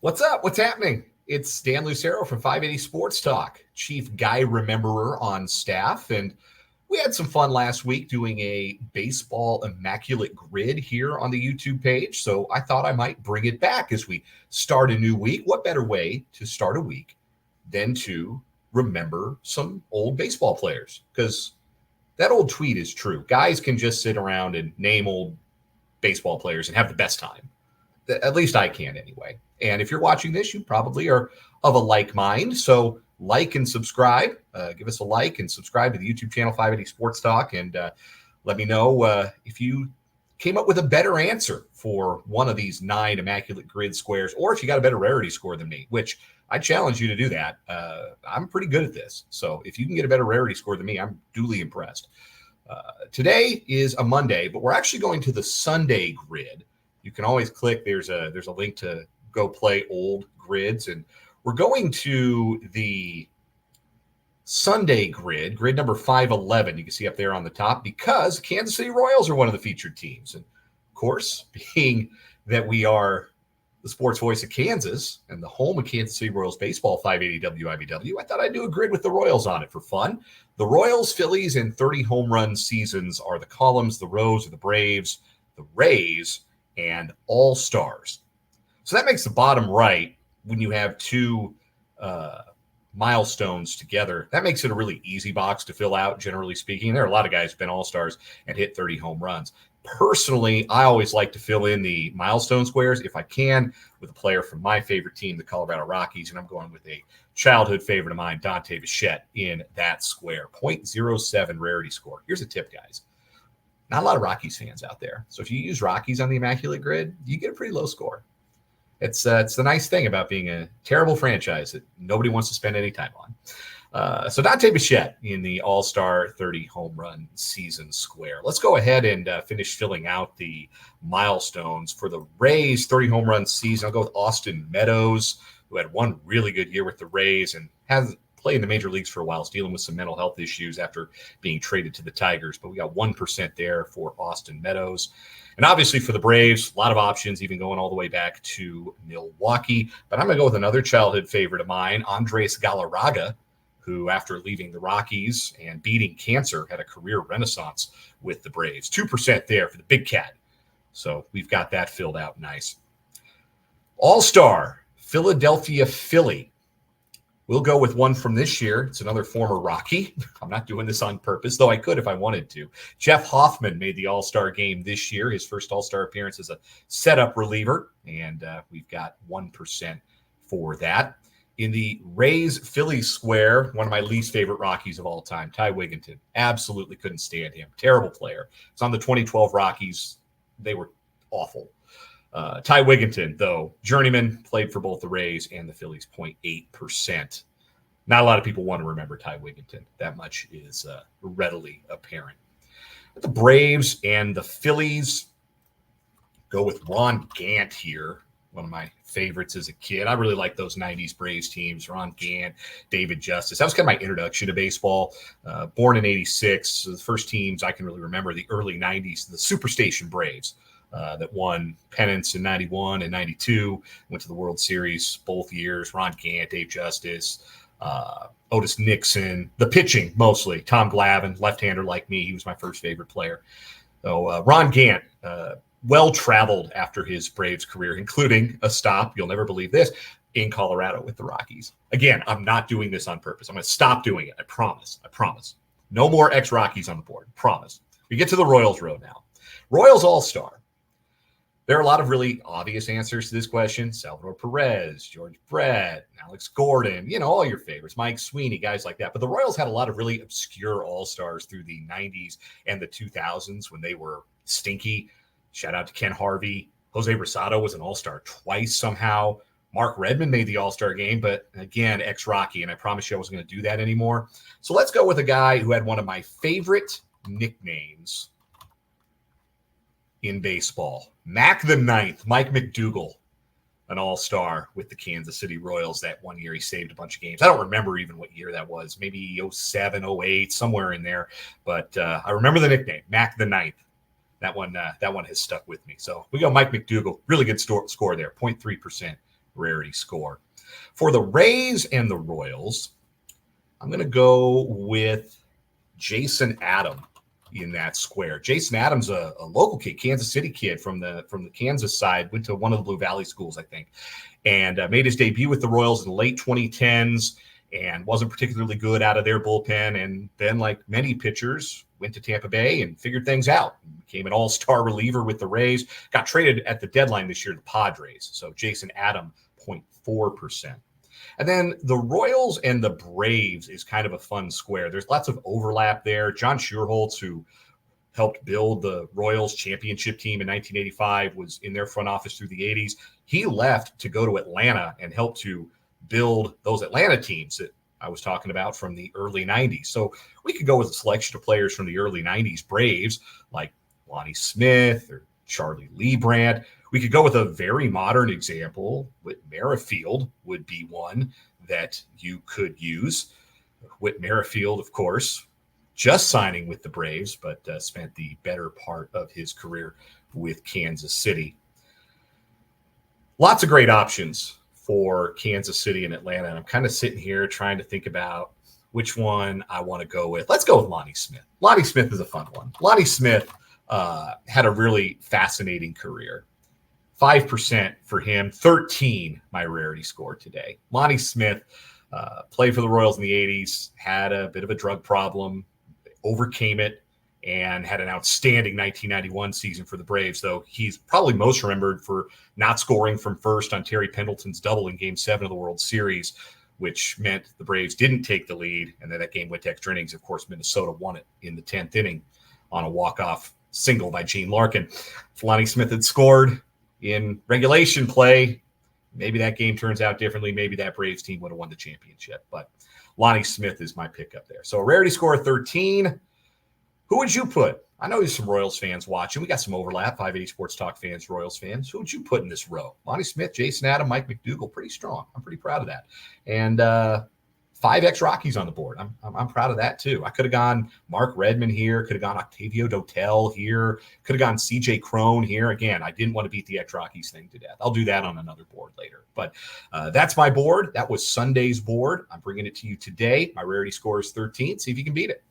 What's up? What's happening? It's Dan Lucero from 580 Sports Talk, chief guy rememberer on staff. And we had some fun last week doing a baseball Immaculate Grid here on the YouTube page. So I thought I might bring it back as we start a new week. What better way to start a week than to remember some old baseball players? Because that old tweet is true. Guys can just sit around and name old baseball players and have the best time. At least I can anyway. And if you're watching this, you probably are of a like mind. So like and subscribe. Give us a like and subscribe to the YouTube channel 580 Sports Talk. And let me know if you came up with a better answer for one of these 9 Immaculate Grid squares, or if you got a better rarity score than me, which I challenge you to do that. I'm pretty good at this. So if you can get a better rarity score than me, I'm duly impressed. Today is a Monday, but we're actually going to the Sunday grid. You can always click. There's a link to go play old grids, and we're going to the Sunday grid number 511. You can see up there on the top, because Kansas City Royals are one of the featured teams. And of course, being that we are the sports voice of Kansas and the home of Kansas City Royals baseball, 580 WIBW, I thought I'd do a grid with the Royals on it for fun. The Royals, Phillies, and 30 home run seasons are the columns. The rows are the Braves, the Rays, and All-Stars. So that makes the bottom right, when you have two milestones together, that makes it a really easy box to fill out, generally speaking. There are a lot of guys who've been All-Stars and hit 30 home runs. Personally, I always like to fill in the milestone squares, if I can, with a player from my favorite team, the Colorado Rockies, and I'm going with a childhood favorite of mine, Dante Bichette, in that square. 0.07 rarity score. Here's a tip, guys. Not a lot of Rockies fans out there. So if you use Rockies on the Immaculate Grid, you get a pretty low score. It's the nice thing about being a terrible franchise that nobody wants to spend any time on. So Dante Bichette in the All-Star 30 home run season square. Let's go ahead and finish filling out the milestones for the Rays 30 home run season. I'll go with Austin Meadows, who had one really good year with the Rays and hasn't played in the major leagues for a while. Is dealing with some mental health issues after being traded to the Tigers, but we got 1% there for Austin Meadows. And obviously for the Braves, a lot of options, even going all the way back to Milwaukee. But I'm going to go with another childhood favorite of mine, Andres Galarraga, who after leaving the Rockies and beating cancer had a career renaissance with the Braves. 2% there for the big cat. So we've got that filled out nice. All-Star, Philadelphia Philly. We'll go with one from this year. It's another former Rocky. I'm not doing this on purpose, though I could if I wanted to. Jeff Hoffman made the All-Star game this year, his first All-Star appearance as a setup reliever, and we've got 1% for that. In the Rays-Phillies square, one of my least favorite Rockies of all time, Ty Wigginton. Absolutely couldn't stand him. Terrible player. It's on the 2012 Rockies. They were awful. Ty Wigginton, though, journeyman, played for both the Rays and the Phillies, 0.8%. Not a lot of people want to remember Ty Wigginton. That much is readily apparent. But the Braves and the Phillies, go with Ron Gant here, one of my favorites as a kid. I really like those 90s Braves teams, Ron Gant, David Justice. That was kind of my introduction to baseball. Born in 86, so the first teams I can really remember, the early 90s, the Superstation Braves. That won pennants in 91 and 92, went to the World Series both years. Ron Gant, Dave Justice, Otis Nixon, the pitching mostly. Tom Glavine, left-hander like me. He was my first favorite player. So Ron Gant, well-traveled after his Braves career, including a stop, you'll never believe this, in Colorado with the Rockies. Again, I'm not doing this on purpose. I'm going to stop doing it. I promise. No more ex-Rockies on the board. Promise. We get to the Royals road now. Royals All-Star. There are a lot of really obvious answers to this question. Salvador Perez, George Brett, Alex Gordon, all your favorites, Mike Sweeney, guys like that. But the Royals had a lot of really obscure all-stars through the 90s and the 2000s when they were stinky. Shout out to Ken Harvey. Jose Rosado was an all-star twice somehow. Mark Redmond made the all-star game, but again, ex-Rocky, and I promise you I wasn't going to do that anymore. So let's go with a guy who had one of my favorite nicknames in baseball. Mac the Ninth, Mike McDougal, an all-star with the Kansas City Royals that one year. He saved a bunch of games. I don't remember even what year that was, maybe 07, 08, somewhere in there. But I remember the nickname, Mac the Ninth. That one has stuck with me. So we go Mike McDougal. Really good score there, 0.3% rarity score. For the Rays and the Royals, I'm going to go with Jason Adam in that square. Jason Adams, a local kid, Kansas City kid from the Kansas side, went to one of the Blue Valley schools, I think, and made his debut with the Royals in the late 2010s and wasn't particularly good out of their bullpen. And then, like many pitchers, went to Tampa Bay and figured things out. Became an all-star reliever with the Rays. Got traded at the deadline this year to the Padres. So Jason Adam, 0.4%. And then the Royals and the Braves is kind of a fun square. There's lots of overlap there. John Schuerholz, who helped build the Royals championship team in 1985, was in their front office through the 80s. He left to go to Atlanta and help to build those Atlanta teams that I was talking about from the early 90s. So we could go with a selection of players from the early 90s Braves, like Lonnie Smith or Charlie Leibrandt. We could go with a very modern example. Whit Merrifield would be one that you could use. Whit Merrifield, of course, just signing with the Braves, but spent the better part of his career with Kansas City. Lots of great options for Kansas City and Atlanta. And I'm kind of sitting here trying to think about which one I want to go with. Let's go with Lonnie Smith. Lonnie Smith is a fun one. Lonnie Smith had a really fascinating career. 5% for him, 13 my rarity score today. Lonnie Smith played for the Royals in the 80s, had a bit of a drug problem, overcame it, and had an outstanding 1991 season for the Braves, though he's probably most remembered for not scoring from first on Terry Pendleton's double in Game 7 of the World Series, which meant the Braves didn't take the lead, and then that game went to extra innings. Of course, Minnesota won it in the 10th inning on a walk-off single by Gene Larkin. If Lonnie Smith had scored in regulation play, maybe that game turns out differently. Maybe that Braves team would have won the championship. But Lonnie Smith is my pick up there. So a rarity score of 13. Who would you put? I know there's some Royals fans watching. We got some overlap, 580 Sports Talk fans, Royals fans. Who would you put in this row? Lonnie Smith, Jason Adam, Mike McDougall. Pretty strong. I'm pretty proud of that. And 5X Rockies on the board. I'm proud of that too. I could have gone Mark Redmond here. Could have gone Octavio Dotel here. Could have gone CJ Crone here. Again, I didn't want to beat the X Rockies thing to death. I'll do that on another board later. But that's my board. That was Sunday's board. I'm bringing it to you today. My rarity score is 13. See if you can beat it.